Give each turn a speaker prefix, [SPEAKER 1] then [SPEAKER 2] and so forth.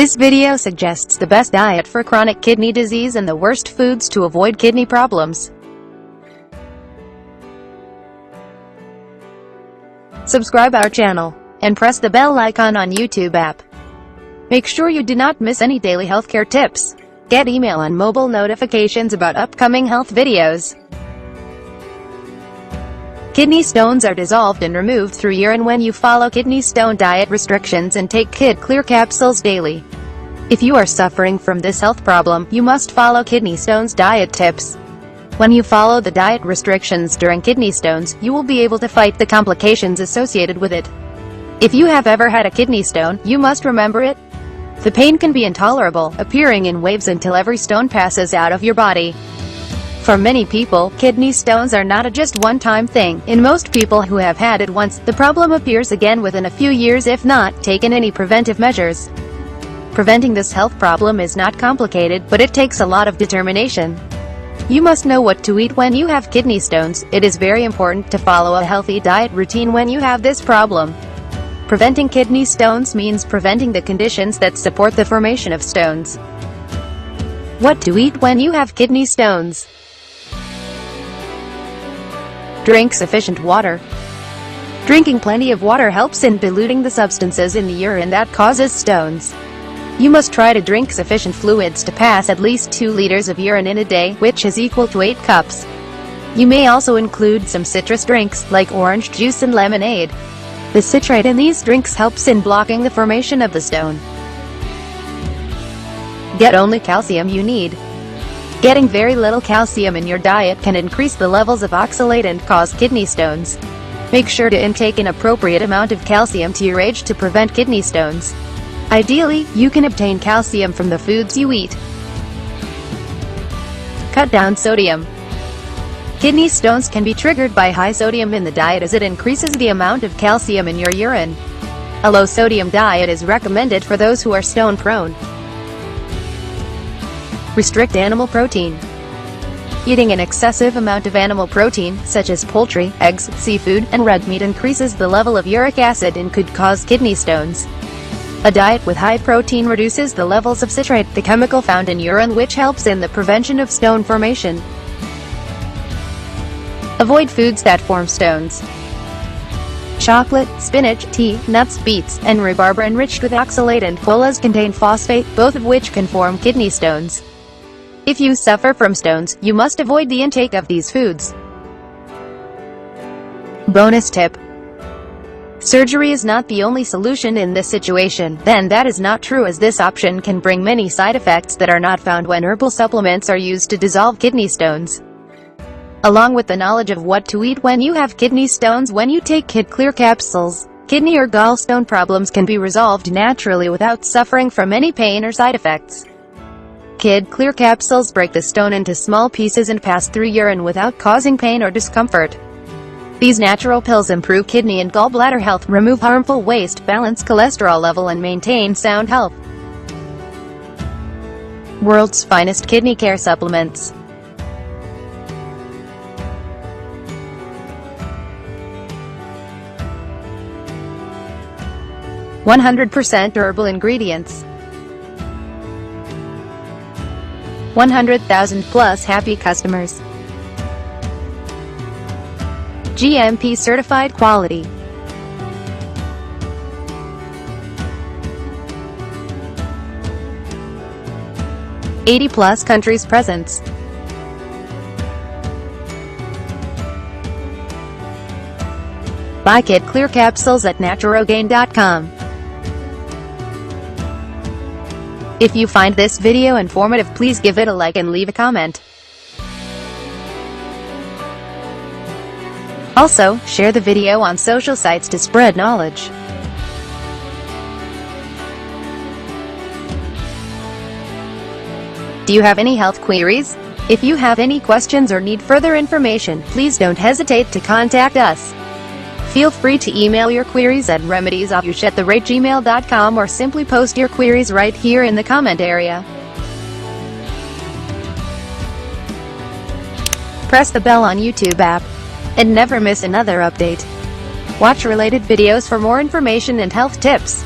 [SPEAKER 1] This video suggests the best diet for chronic kidney disease and the worst foods to avoid kidney problems. Subscribe our channel and press the bell icon on YouTube app. Make sure you do not miss any daily healthcare tips. Get email and mobile notifications about upcoming health videos. Kidney stones are dissolved and removed through urine when you follow kidney stone diet restrictions and take Kid Clear capsules daily. If you are suffering from this health problem, you must follow kidney stones diet tips. When you follow the diet restrictions during kidney stones, you will be able to fight the complications associated with it. If you have ever had a kidney stone, you must remember it. The pain can be intolerable, appearing in waves until every stone passes out of your body. For many people, kidney stones are not a just one-time thing. In most people who have had it once, the problem appears again within a few years if not taken any preventive measures. Preventing this health problem is not complicated, but it takes a lot of determination. You must know what to eat when you have kidney stones. It is very important to follow a healthy diet routine when you have this problem. Preventing kidney stones means preventing the conditions that support the formation of stones. What to eat when you have kidney stones? Drink sufficient water. Drinking plenty of water helps in diluting the substances in the urine that causes stones. You must try to drink sufficient fluids to pass at least 2 liters of urine in a day, which is equal to 8 cups. You may also include some citrus drinks, like orange juice and lemonade. The citrate in these drinks helps in blocking the formation of the stone. Get only calcium you need. Getting very little calcium in your diet can increase the levels of oxalate and cause kidney stones. Make sure to intake an appropriate amount of calcium to your age to prevent kidney stones. Ideally, you can obtain calcium from the foods you eat. Cut down sodium. Kidney stones can be triggered by high sodium in the diet as it increases the amount of calcium in your urine. A low-sodium diet is recommended for those who are stone-prone. Restrict animal protein. Eating an excessive amount of animal protein, such as poultry, eggs, seafood, and red meat increases the level of uric acid and could cause kidney stones. A diet with high protein reduces the levels of citrate, the chemical found in urine which helps in the prevention of stone formation. Avoid foods that form stones. Chocolate, spinach, tea, nuts, beets, and rhubarb are enriched with oxalate and colas contain phosphate, both of which can form kidney stones. If you suffer from stones, you must avoid the intake of these foods. Bonus tip. Surgery is not the only solution in this situation. Then that is not true, as this option can bring many side effects that are not found when herbal supplements are used to dissolve kidney stones. Along with the knowledge of what to eat when you have kidney stones, when you take Kid Clear capsules, kidney or gallstone problems can be resolved naturally without suffering from any pain or side effects. Kid Clear capsules break the stone into small pieces and pass through urine without causing pain or discomfort. These natural pills improve kidney and gallbladder health, remove harmful waste, balance cholesterol level and maintain sound health. World's finest kidney care supplements. %100% herbal ingredients. 100,000 plus happy customers. GMP certified quality. +80 countries presence. Buy Kid Clear capsules at naturogain.com. If you find this video informative, please give it a like and leave a comment. Also, share the video on social sites to spread knowledge. Do you have any health queries? If you have any questions or need further information, please don't hesitate to contact us. Feel free to email your queries at remediesofyoush@gmail.com or simply post your queries right here in the comment area. Press the bell on YouTube app and never miss another update. Watch related videos for more information and health tips.